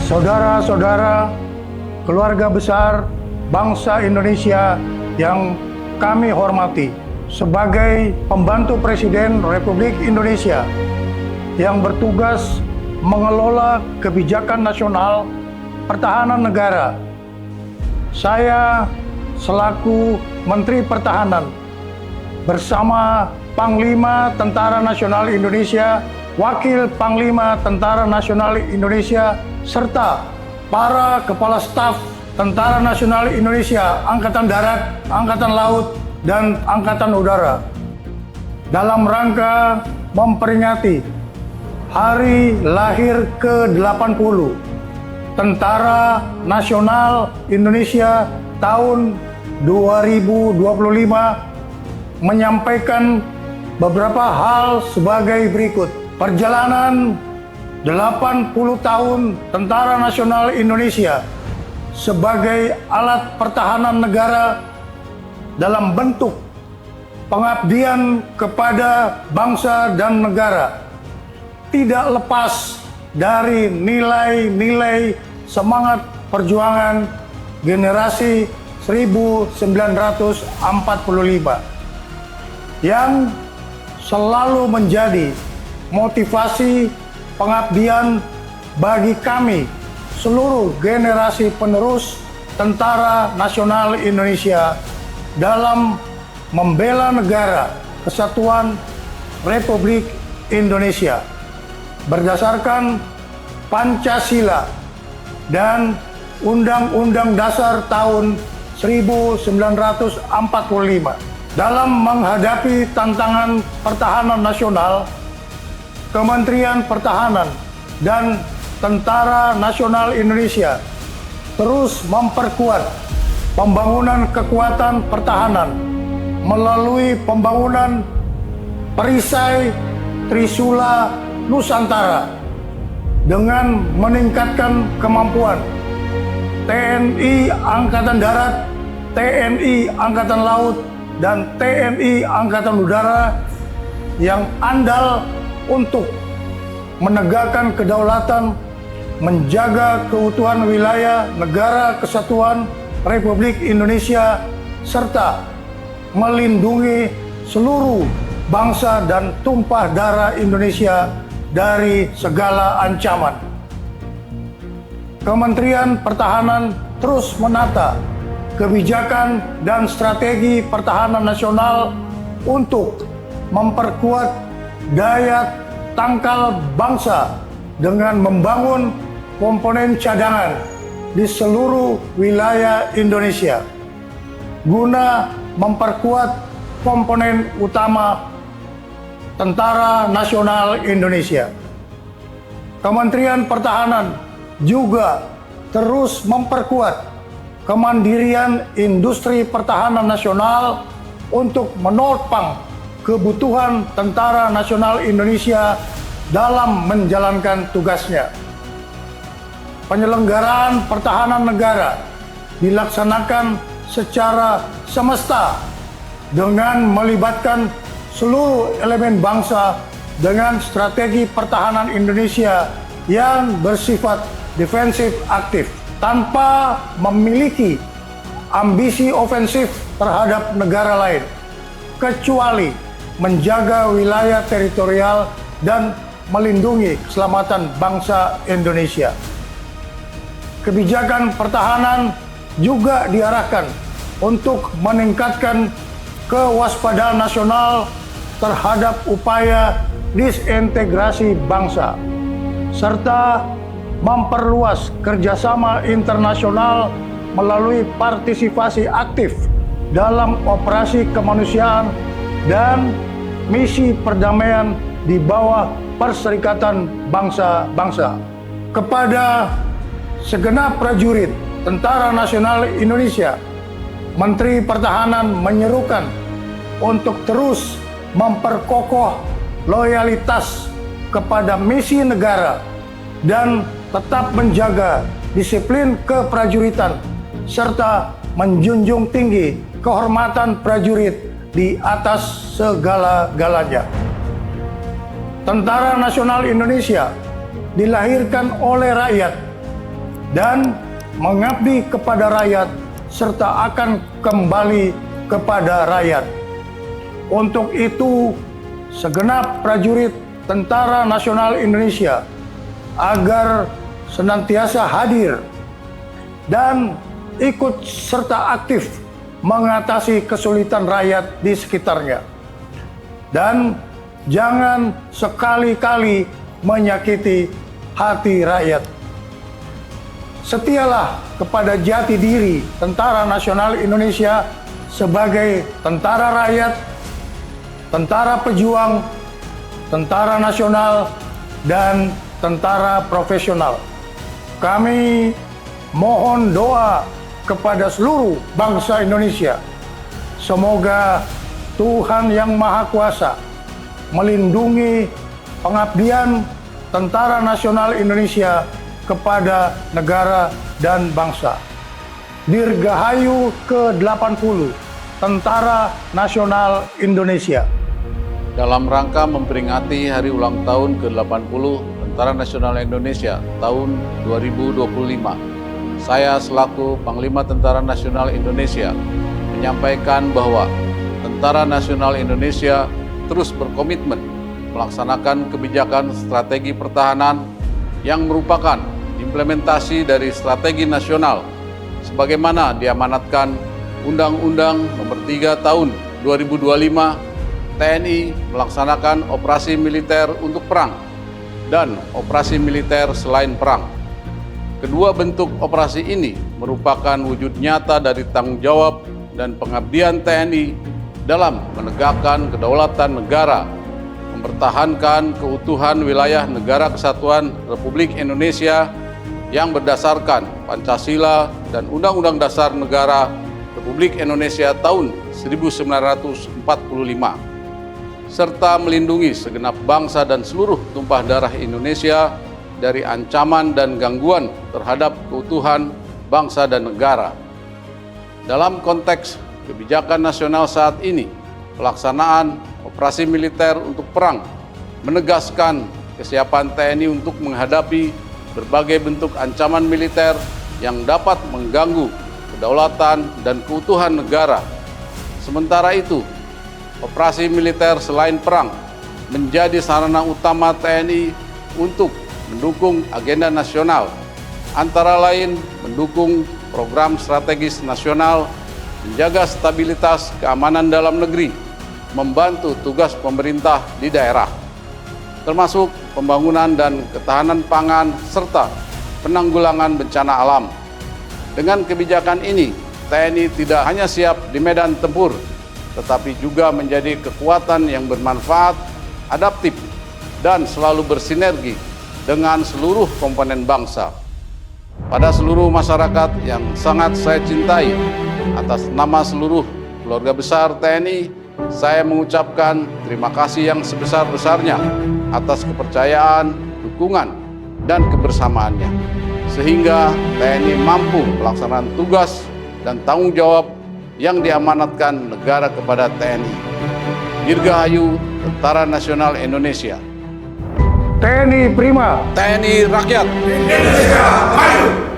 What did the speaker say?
saudara-saudara, keluarga besar bangsa Indonesia yang kami hormati, sebagai pembantu Presiden Republik Indonesia yang bertugas mengelola kebijakan nasional pertahanan negara, saya selaku Menteri Pertahanan bersama Panglima Tentara Nasional Indonesia, Wakil Panglima Tentara Nasional Indonesia, serta para Kepala Staf Tentara Nasional Indonesia, Angkatan Darat, Angkatan Laut, dan Angkatan Udara, dalam rangka memperingati Hari Lahir ke-80 Tentara Nasional Indonesia tahun 2025, menyampaikan beberapa hal sebagai berikut. Perjalanan 80 tahun Tentara Nasional Indonesia sebagai alat pertahanan negara dalam bentuk pengabdian kepada bangsa dan negara tidak lepas dari nilai-nilai semangat perjuangan generasi 1945 yang selalu menjadi motivasi pengabdian bagi kami seluruh generasi penerus Tentara Nasional Indonesia dalam membela negara kesatuan Republik Indonesia berdasarkan Pancasila dan Undang-Undang Dasar tahun 1945. Dalam menghadapi tantangan pertahanan nasional, Kementerian Pertahanan dan Tentara Nasional Indonesia terus memperkuat pembangunan kekuatan pertahanan melalui pembangunan perisai Trisula Nusantara dengan meningkatkan kemampuan TNI Angkatan Darat, TNI Angkatan Laut, dan TNI Angkatan Udara yang andal untuk menegakkan kedaulatan, menjaga keutuhan wilayah negara kesatuan Republik Indonesia, serta melindungi seluruh bangsa dan tumpah darah Indonesia dari segala ancaman. Kementerian Pertahanan terus menata kebijakan dan strategi pertahanan nasional untuk memperkuat daya tangkal bangsa dengan membangun komponen cadangan di seluruh wilayah Indonesia guna memperkuat komponen utama Tentara Nasional Indonesia. Kementerian Pertahanan juga terus memperkuat kemandirian industri pertahanan nasional untuk menopang kebutuhan Tentara Nasional Indonesia dalam menjalankan tugasnya. Penyelenggaraan pertahanan negara dilaksanakan secara semesta dengan melibatkan seluruh elemen bangsa dengan strategi pertahanan Indonesia yang bersifat defensif aktif, tanpa memiliki ambisi ofensif terhadap negara lain, kecuali menjaga wilayah teritorial dan melindungi keselamatan bangsa Indonesia. Kebijakan pertahanan juga diarahkan untuk meningkatkan kewaspadaan nasional terhadap upaya disintegrasi bangsa, serta memperluas kerjasama internasional melalui partisipasi aktif dalam operasi kemanusiaan dan misi perdamaian di bawah Perserikatan Bangsa-Bangsa. Kepada segenap prajurit Tentara Nasional Indonesia, Menteri Pertahanan menyerukan untuk terus memperkokoh loyalitas kepada misi negara dan tetap menjaga disiplin keprajuritan serta menjunjung tinggi kehormatan prajurit di atas segala-galanya. Tentara Nasional Indonesia dilahirkan oleh rakyat dan mengabdi kepada rakyat serta akan kembali kepada rakyat. Untuk itu, segenap prajurit Tentara Nasional Indonesia agar senantiasa hadir dan ikut serta aktif mengatasi kesulitan rakyat di sekitarnya. Dan jangan sekali-kali menyakiti hati rakyat. Setialah kepada jati diri Tentara Nasional Indonesia sebagai tentara rakyat, tentara pejuang, tentara nasional, dan tentara profesional. Kami mohon doa kepada seluruh bangsa Indonesia. Semoga Tuhan Yang Maha Kuasa melindungi pengabdian Tentara Nasional Indonesia kepada negara dan bangsa. Dirgahayu ke-80 Tentara Nasional Indonesia. Dalam rangka memperingati hari ulang tahun ke-80 Tentara Nasional Indonesia tahun 2025, saya selaku Panglima Tentara Nasional Indonesia menyampaikan bahwa Tentara Nasional Indonesia terus berkomitmen melaksanakan kebijakan strategi pertahanan yang merupakan implementasi dari strategi nasional sebagaimana diamanatkan Undang-Undang Nomor 3 Tahun 2025 TNI melaksanakan operasi militer untuk perang dan operasi militer selain perang. Kedua bentuk operasi ini merupakan wujud nyata dari tanggung jawab dan pengabdian TNI dalam menegakkan kedaulatan negara, mempertahankan keutuhan wilayah Negara Kesatuan Republik Indonesia yang berdasarkan Pancasila dan Undang-Undang Dasar Negara Republik Indonesia tahun 1945, serta melindungi segenap bangsa dan seluruh tumpah darah Indonesia dari ancaman dan gangguan terhadap keutuhan bangsa dan negara. Dalam konteks kebijakan nasional saat ini, pelaksanaan operasi militer untuk perang menegaskan kesiapan TNI untuk menghadapi berbagai bentuk ancaman militer yang dapat mengganggu kedaulatan dan keutuhan negara. Sementara itu, operasi militer selain perang menjadi sarana utama TNI untuk mendukung agenda nasional, antara lain mendukung program strategis nasional, menjaga stabilitas keamanan dalam negeri, membantu tugas pemerintah di daerah, termasuk pembangunan dan ketahanan pangan serta penanggulangan bencana alam. Dengan kebijakan ini, TNI tidak hanya siap di medan tempur, tetapi juga menjadi kekuatan yang bermanfaat, adaptif, dan selalu bersinergi dengan seluruh komponen bangsa. Pada seluruh masyarakat yang sangat saya cintai, atas nama seluruh keluarga besar TNI, saya mengucapkan terima kasih yang sebesar-besarnya atas kepercayaan, dukungan, dan kebersamaannya, sehingga TNI mampu melaksanakan tugas dan tanggung jawab yang diamanatkan negara kepada TNI. Dirgahayu Tentara Nasional Indonesia. TNI Prima. TNI Rakyat. Indonesia Maju.